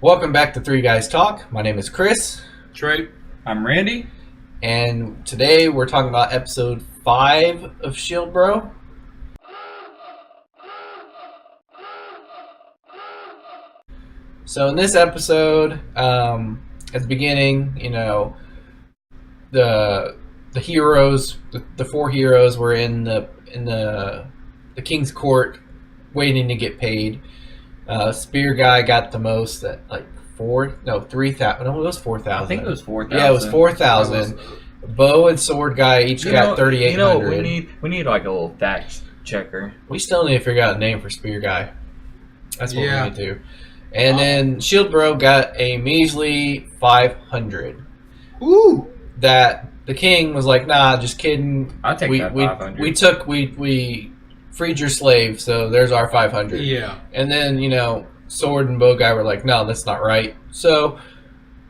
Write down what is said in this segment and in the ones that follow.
Welcome back to Three Guys Talk. My name is Chris, Trey. I'm Randy. and today we're talking about episode 5 of Shield Bro. So in this episode, at the beginning, the heroes, the four heroes were in the king's court, waiting to get paid. Spear guy got the most at like 3,000. No, it was 4,000. I think it was 4,000. Yeah, it was 4,000. Bow and sword guy each got 3,800. We need like a little fact checker. We still need to figure out a name for Spear guy. That's what we need to do. And then Shield Bro got a measly 500. Ooh. That the king was like, nah, just kidding. I'll take that 500. We freed your slave, so there's our 500. Yeah. And then, sword and bow guy were like, no, that's not right. So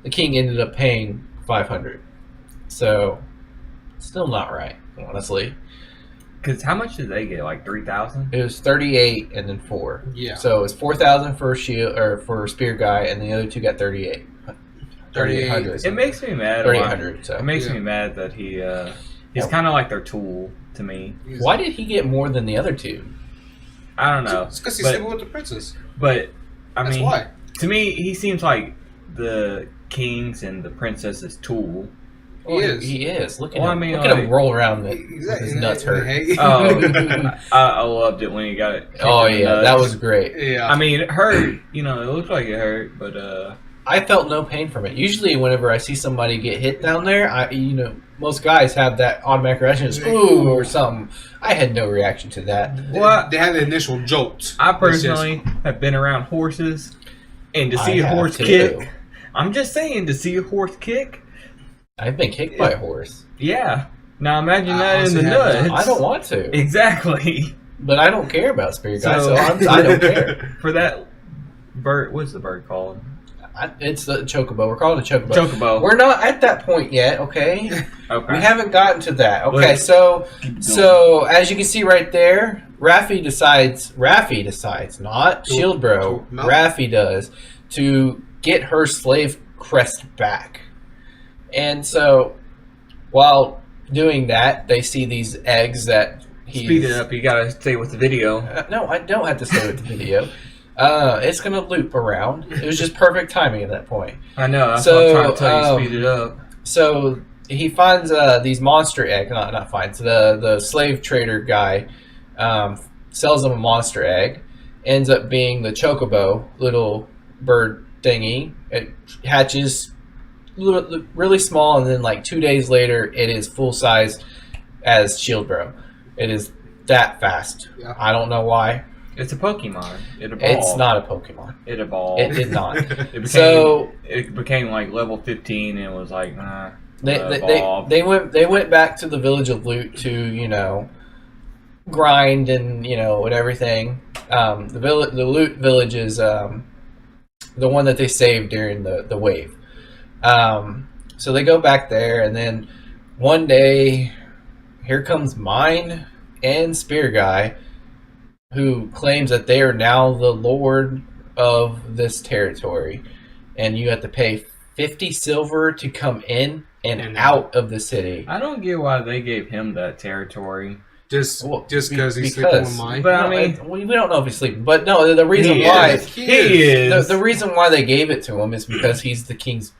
the king ended up paying 500. So still not right, honestly. Because how much did they get? Like 3,000? It was 38 and then 4. Yeah. So it was 4,000 for shield or for spear guy, and the other two got 38. 3,800. It makes me mad. 3,800. So It makes me mad that he's kind of like their tool to me. why did he get more than the other two? I don't know. It's because he's sleeping with the princess. But That's why. To me, he seems like the king's and the princess's tool. He is. Look at Well, him. I mean, Look at him like- roll around. Exactly. His nuts hurt. Oh, I loved it when he got it. Oh kicked in the yeah, nuts. that was great. Yeah. I mean, it hurt. It looked like it hurt, but I felt no pain from it. Usually, whenever I see somebody get hit down there, most guys have that automatic reaction, just, ooh, or something. I had no reaction to that. They had the initial jolt. I personally have been around horses, and to see I a have horse too. kick, I'm just saying, to see a horse kick, I've been kicked by a horse. yeah. Now imagine I that in honestly the haven't. nuts. I don't want to, Exactly. but I don't care about spirit guys, so So- I don't care. For that bird, what's the bird called? It's the chocobo. We're calling it a chocobo. Chocobo. We're not at that point yet, okay? Okay. We haven't gotten to that. Okay, Let's so keep going. so as you can see right there, Raffi decides, not Shield Bro. No. Raffi does to get her slave crest back. And so while doing that, they see these eggs that he's... Speed it up. You gotta stay with the video. No, I don't have to stay with the video. It's going to loop around. It was just perfect timing at that point. I know. That's So, what I'm trying to tell you. Speed it up. So he finds these monster eggs. Not finds. The slave trader guy sells him a monster egg. Ends up being the chocobo, little bird thingy. It hatches really small, and then like 2 days later, it is full size as Shield Bro. It is that fast. Yeah. I don't know why. It's a Pokemon. It evolved. It's not a Pokemon. It evolved. It did not. It became like level 15 and it was like, They went back to the village of Loot to grind and everything. The Loot village is the one that they saved during the wave. So they go back there, and then one day here comes Mine and Spear Guy, who claims that they are now the lord of this territory, and you have to pay 50 silver to come in and out of the city. I don't get why they gave him that territory. Just because he's sleeping with mine. But I No, mean, we don't know if he's sleeping, but no, the reason why he is the reason why they gave it to him is because he's the king's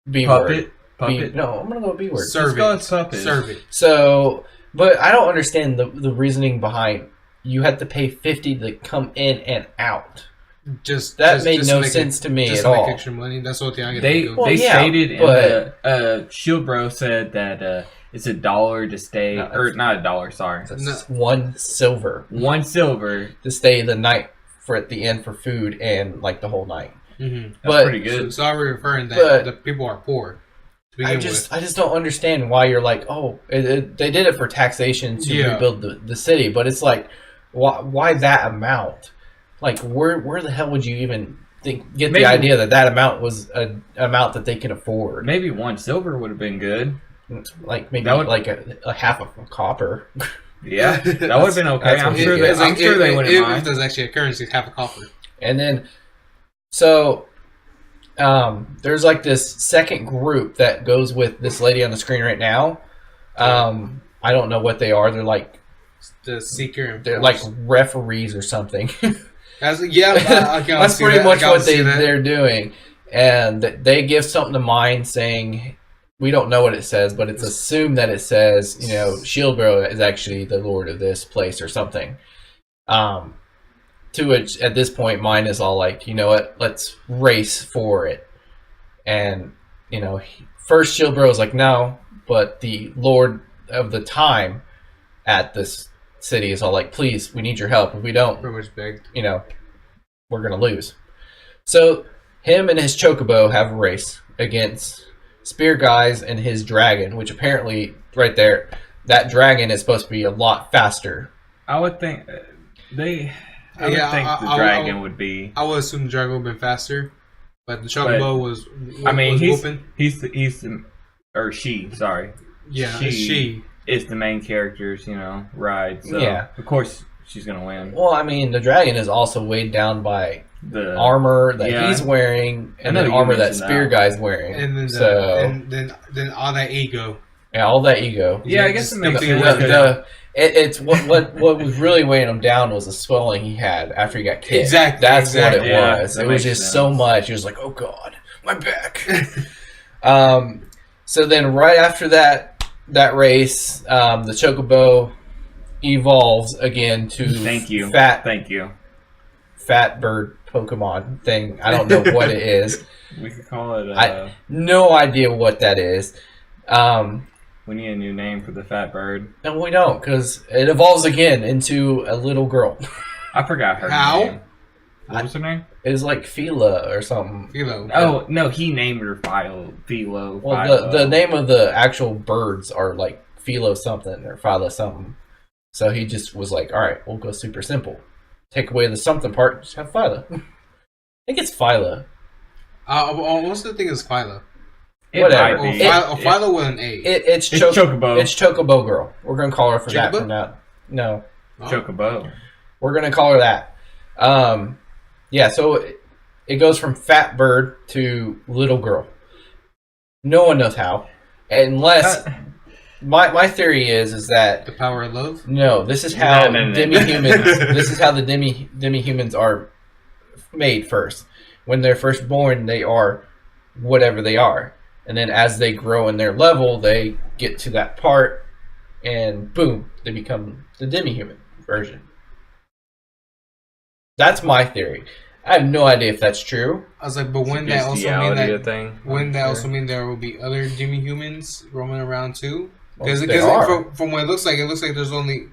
B word. puppet. No, I'm gonna go B word. Servant. Servant. So, but I don't understand the reasoning behind you have to pay 50 to come in and out. That made no sense to me just at to make all. extra money. That's what I get. They Well, yeah, stated in but- the Shield Bro said that it's $1 to stay, No, or not $1. Sorry, That's 1 silver 1 silver. to stay the night for at the end for food and like the whole night. Mm-hmm. That's But- pretty good. So are we referring that But- the people are poor? To I begin just don't understand why you're like, they did it for taxation to rebuild the city, but it's like, why that amount? Like, where the hell would you even get the idea that amount was an amount that they can afford? Maybe 1 silver would have been good. Like maybe That would- like a half of a copper. Yeah, that would have been okay. That's I'm what sure it they. is. I'm sure they wouldn't If mind. there's actually a currency, half a copper. And then, so there's like this second group that goes with this lady on the screen right now. I don't know what they are. They're like the Seeker. And they're Force. like referees or something. That's pretty much what they're doing. And they give something to mind saying, we don't know what it says, but it's assumed that it says, you know, Shieldbro is actually the lord of this place or something. To which, at this point, mine is all like, you know what, let's race for it. And, you know, first Shieldbro is like, no, but the lord of the time at this city is all like, please, we need your help. If we don't, pretty much begged. you know, we're going to lose. So him and his Chocobo have a race against Spear Guys and his dragon, which apparently, right there, that dragon is supposed to be a lot faster. I would think the dragon would be. I would assume the dragon would have been faster, but the Chocobo was. I mean, was he's the or she. Sorry. Yeah, she is the main character's, you know, ride. So Yeah. of course she's gonna win. Well, I mean, the dragon is also weighed down by The armor that he's wearing and the armor that Spear Guy's wearing. and then then all that ego. Yeah, all that ego. Yeah, I guess it makes Something sense. It's what was really weighing him down was the swelling he had after he got kicked. Exactly, That's what it Yeah, was. that It was makes just sense. so much. He was like, "Oh God, my back." So then, right after that race, the Chocobo evolves again to Thank you. fat bird Pokemon thing. I don't know what it is. We could call it. No idea what that is. We need a new name for the fat bird. No, we don't, because it evolves again into a little girl. I forgot her How? name. What was her name? It was like Fila or something. Philo. Oh no, he named her Philo. Well, the name of the actual birds are like Philo something or Philo something. So he just was like, all right, we'll go super simple. Take away the something part, just have Philo. I think it's Philo. What's the thing is Philo? Whatever. might be. Philo with an A. It's Chocobo. It's Chocobo Girl. We're going to call her for that Chocobo? from now. No, Chocobo. we're going to call her that. Yeah, so it goes from fat bird to little girl. No one knows how. Unless... My theory is that The power of love. no, this is how No. demi-humans. This is how the demi-humans are made first. When they're first born, they are whatever they are, and then as they grow in their level, they get to that part, and boom, they become the demi-human version. That's my theory. I have no idea if that's true. I was like, but wouldn't that also mean that? thing? Wouldn't that also mean there will be other demi-humans roaming around too? Because Well, they are. from what it looks like there's only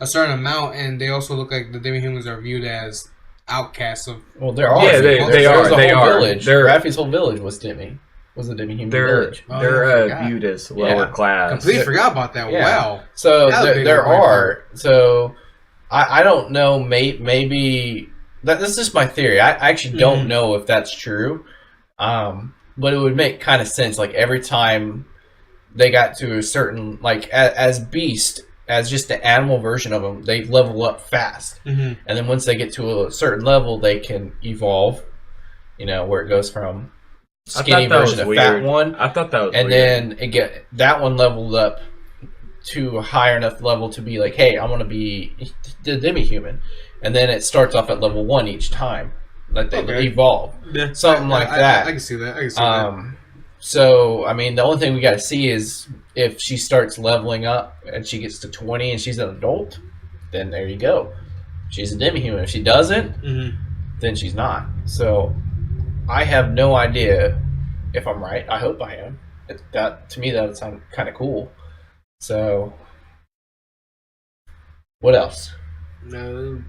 a certain amount, and they also look like the demi-humans are viewed as outcasts of. Well, there are. Yeah, they There was are. a They whole are. village. They're- Raffi's whole village was a demi-human village. Oh, I They're forgot. viewed as lower Yeah. class. Completely forgot about that. Yeah. Wow. So That would be there a great are. So I don't know. Maybe that's just my theory. I actually don't know if that's true. But it would make kind of sense. Like every time they got to a certain as beast, as just the animal version of them, they level up fast. Mm-hmm. And then once they get to a certain level, they can evolve. You know, where it goes from skinny that was version to weird. fat one. I thought that was And weird. then that one leveled up to a higher enough level to be like, hey, I want to be the demi-human. And then it starts off at level 1 each time. Like they evolve. Yeah. Something like that. I can see that. So, I mean, the only thing we got to see is if she starts leveling up and she gets to 20 and she's an adult, then there you go. She's a demi-human. If she doesn't, then she's not. So, I have no idea if I'm right. I hope I am. To me, that would sound kind of cool. So, what else? No.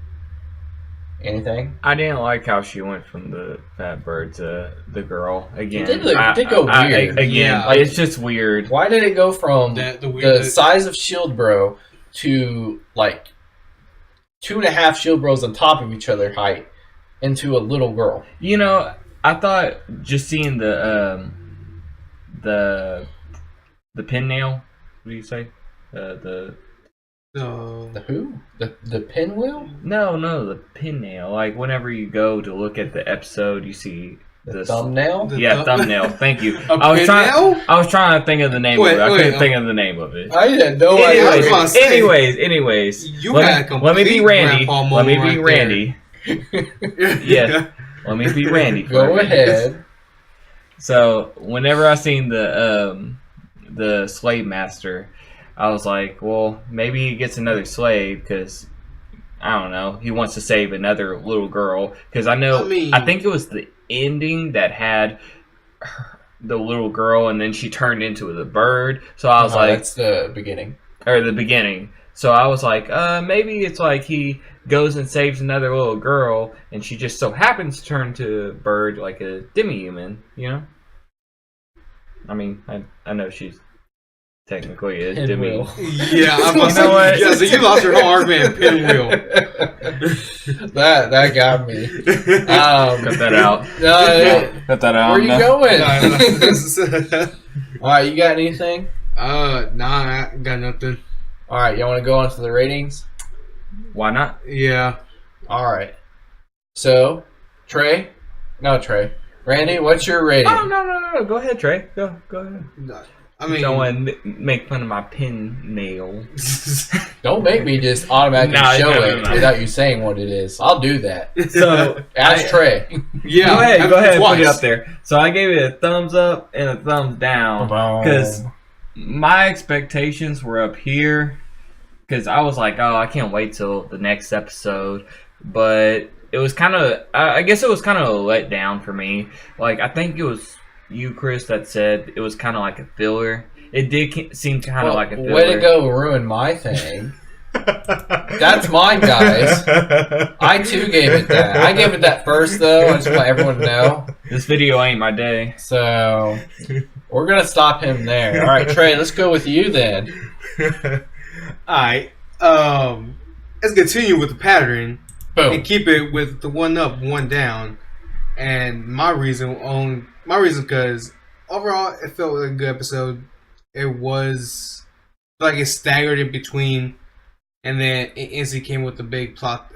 Anything? I didn't like how she went from the fat bird to the girl again. It did go weird. Again, Yeah. it's just weird. Why did it go from the size of Shield Bro to like 2.5 Shield Bros on top of each other height into a little girl? You know, I thought just seeing the pin nail. What do you say? The who? The pinwheel? No, the pin nail. Like whenever you go to look at the episode, you see The thumbnail? Thumbnail. Thank you. I was trying to think of the name of it. I couldn't think of the name of it. I had no idea. Anyways. You had a complete let me be Randy. grandpa Let me moment be right Randy. Yes. Let me be Randy. Go ahead. So whenever I seen the slave master, I was like, well, maybe he gets another slave because I don't know. He wants to save another little girl because I think it was the ending that had the little girl and then she turned into the bird. So I was like, that's the beginning. Or the beginning. So I was like, maybe it's like he goes and saves another little girl and she just so happens to turn to a bird like a demi-human, you know? I mean, I know she's technically a demi. Yeah, I'm you know what? Yeah, so you lost your whole argument, Pinwheel. that got me. Cut that out. Cut that out. Where you going? All right, you got anything? Nah, I got nothing. All right, you want to go on to the ratings? Why not? Yeah. All right. So, Randy, what's your rating? Oh, no. Go ahead, Trey. Go ahead. I mean, don't want to make fun of my pen nail. Don't make me just automatically show it without you saying what it is. I'll do that. So ask Trey. Yeah, go ahead, put it up there. So I gave it a thumbs up and a thumbs down because my expectations were up here. Because I was like, oh, I can't wait till the next episode, but it was kind of, I guess it was kind of a letdown for me. Like I think it was you, Chris, that said it was kind of like a filler. It did seem kind of like a filler. Way to go ruin my thing. That's mine, guys. I too gave it that. I gave it that first, though. I just want everyone to know. This video ain't my day. So, we're going to stop him there. All right, Trey, let's go with you then. Alright. Let's continue with the pattern. Boom. And keep it with the one up, one down. And my reason because overall it felt like a good episode. It was like it staggered in between, and then it instantly came with the big plot.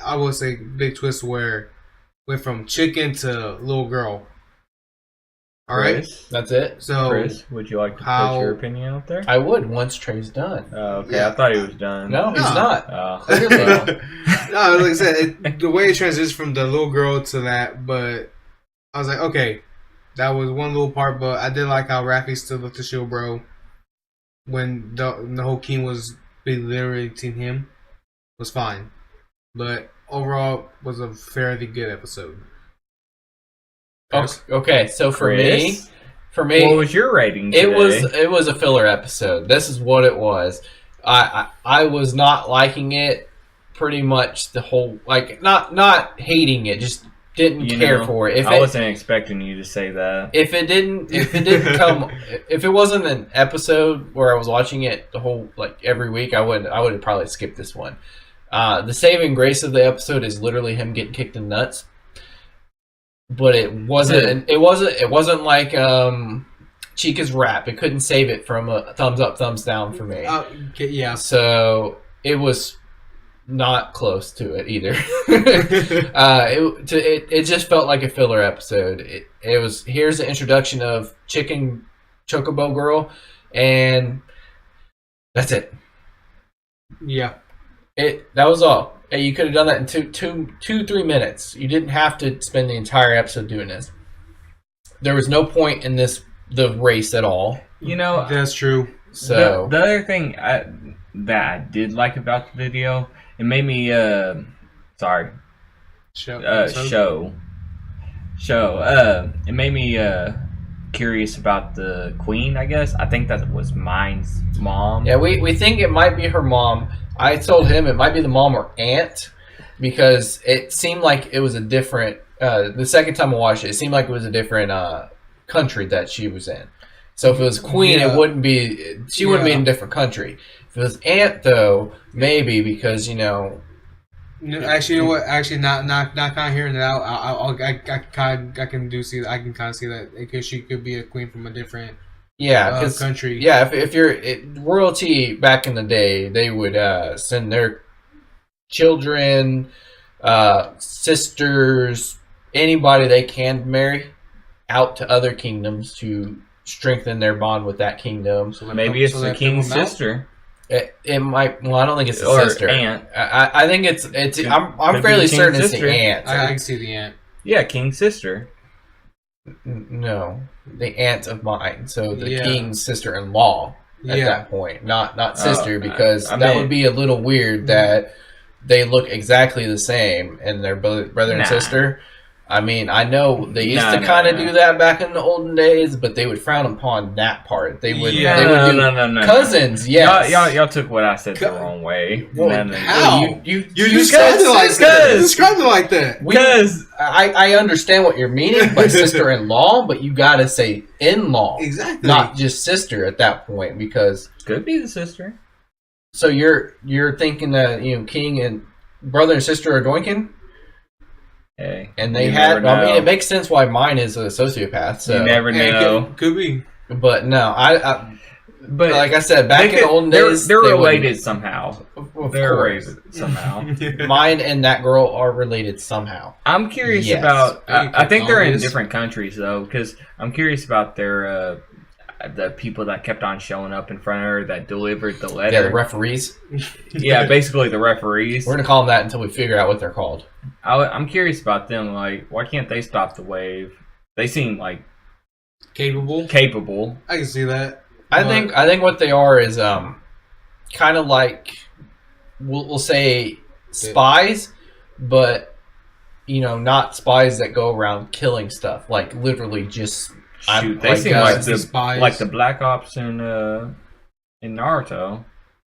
I would say big twist where it went from chicken to little girl. All right, that's it. So, Chris, would you like to put your opinion out there? I would once Trey's done. Okay, yeah. I thought he was done. No, he's not. Clearly. No, like I said, the way it transitions from the little girl to that, but I was like, okay, that was one little part, but I did like how Raffi still looked to shield bro when the whole king was belittling him. Was fine, but overall was a fairly good episode. Okay, so for me, what was your rating today? It was a filler episode. This is what it was. I was not liking it pretty much the whole, like not hating it, just didn't care for it. I wasn't expecting you to say that. If it didn't come, if it wasn't an episode where I was watching it the whole, like every week, I would have probably skipped this one. The saving grace of the episode is literally him getting kicked in the nuts. But it wasn't. It wasn't like Chica's rap. It couldn't save it from a thumbs up, thumbs down for me. Yeah. So it was not close to it either. It just felt like a filler episode. It was, here's the introduction of Chicken Chocobo Girl, and that's it. Yeah. That was all. You could have done that in 3 minutes. You didn't have to spend the entire episode doing this. There was no point in the race at all. That's true. So the other thing that I did like about the video, it made me it made me curious about the queen. I guess I think that was Mine's mom. Yeah, we think it might be her mom. I told him it might be the mom or aunt because it seemed like it was a different. The second time I watched it seemed like it was a different country that she was in. So if it was queen, it wouldn't be. She wouldn't be in a different country. If it was aunt, though, maybe because Actually, you know what? Actually, not kind of hearing it out. I can see that because she could be a queen from a different country. Yeah, if you're royalty back in the day, they would send their children, sisters, anybody they can marry out to other kingdoms to strengthen their bond with that kingdom. So Maybe it's the king's sister. It might. Well, I don't think it's the Or sister. aunt. I think it's. I'm could be fairly the certain king's it's sister. the aunt. I can see the ant. Yeah, king's sister. No, the aunt of mine. So the Yeah. king's sister-in-law at Yeah. that point, not sister, Oh, because I that mean- would be a little weird that they look exactly the same and they're brother and Nah. sister. I mean, I know they used Nah, to nah, kind of nah. do that back in the olden days, but they would frown upon that part. They would. Yeah. They would do No. cousins. Yes. Y'all took what I said the wrong way. Well, No. how? You You described it like that. Because- You described it like that. Because I understand what you're meaning by sister-in-law, but you gotta say in-law, Exactly. not just sister at that point, because could be the sister. so you're thinking that king and brother and sister are doinking, Hey, and they you had. never I mean, know. it makes sense why mine is a sociopath. So, You never Yeah, know. could be. but no, I But like I said back in they the olden they're, days, they're they related wouldn't. somehow. Of They're course. related somehow. Mine and that girl are related somehow. I'm curious Yes. about. I think they're in Obvious. different countries though, because I'm curious about their the people that kept on showing up in front of her that delivered the They're letter. the referees. Yeah, basically the referees. We're gonna call them that until we figure out what they're called. I'm curious about them. Like, why can't they stop the wave? They seem like Capable. capable. I can see that. I think what they are is kind of like we'll say spies, but not spies that go around killing stuff. Like literally just Shoot, they like, seem like like spies. the Black Ops in Naruto.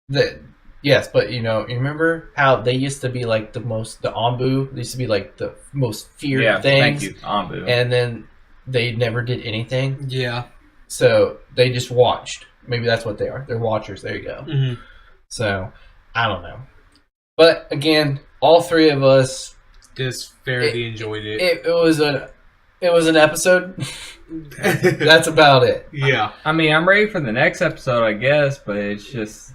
that. Yes, but you remember how they used to be like the Anbu. They used to be like the most feared Yeah, things, thank you, Ambu. and then they never did anything. Yeah. So they just watched. Maybe that's what they are. They're watchers. There you go. Mm-hmm. So I don't know. But again, all three of us, Just fairly enjoyed it. it was an episode. That's about it. Yeah. I mean, I'm ready for the next episode, I guess, but it's just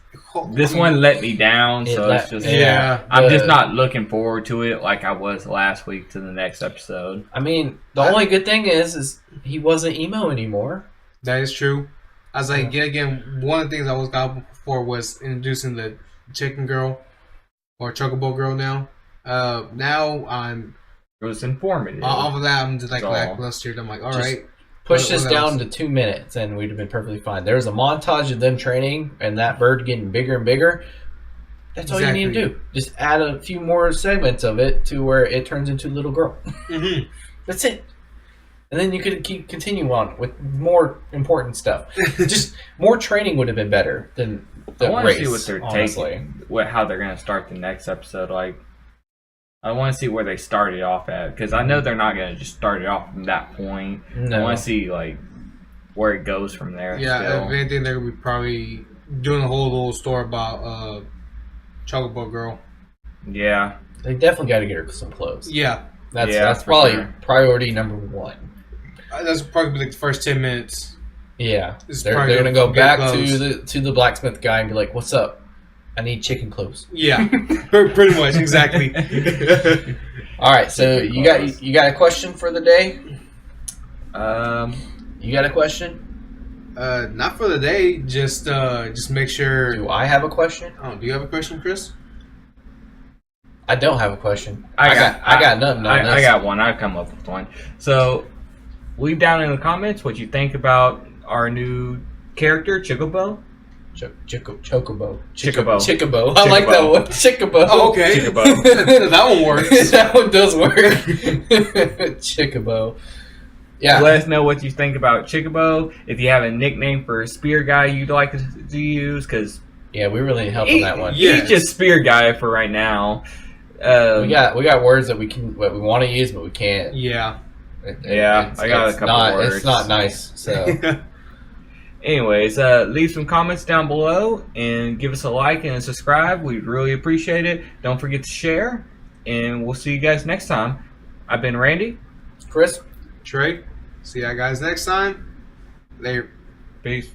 this one let me down, so it's just Yeah. I'm just the- not looking forward to it like I was last week to the next episode. I mean, the only good thing is he wasn't emo anymore. That is true. I was like, yeah, again, one of the things I was got for was introducing the chicken girl or chocobo girl now. Now I'm It was informative. off of that. I'm just like That's all. lackluster. I'm like, all Just right. Push What this else? down to 2 minutes and we'd have been perfectly fine. There was a montage of them training and that bird getting bigger and bigger. That's all you need to Exactly. do. Just add a few more segments of it to where it turns into a little girl. Mm-hmm. That's it. And then you could continue on with more important stuff. Just more training would have been better than the I want race. to see what they're honestly. taking, how they're going to start the next episode. Like, I want to see where they started off at because I know they're not going to just start it off from that point. I No. want to see like where it goes from there. Yeah, still. if anything, they're gonna be probably doing a whole little story about chocobo girl. Yeah. They definitely got to get her some clothes. Yeah, That's for probably sure. priority number one. that's probably like the first 10 minutes. Yeah, It's they're probably going to go get back clothes. to the blacksmith guy and be like, "What's up? I need chicken clothes." Yeah, pretty much exactly. All right, so you got a question for the day? You got a question? Not for the day. Just make sure. Do I have a question? Oh, do you have a question, Chris? I don't have a question. I got nothing on this. I got one. I've come up with one. So, leave down in the comments what you think about our new character, Chocobo. Chocobo. Chocobo. Chocobo. I like that one. Chocobo. Oh, okay. Chocobo. That one works. That one does work. Chocobo. Yeah. Let us know what you think about Chocobo. If you have a nickname for a spear guy you'd like to use, because Yeah, we really need help on that one. Yeah. he's just spear guy for right now. We got words that we want to use, but we can't. Yeah. Yeah, I got a couple words. It's not nice. So Anyways, leave some comments down below and give us a like and a subscribe. We'd really appreciate it. Don't forget to share, and we'll see you guys next time. I've been Randy. Chris. Trey. See ya guys next time. Later. Peace.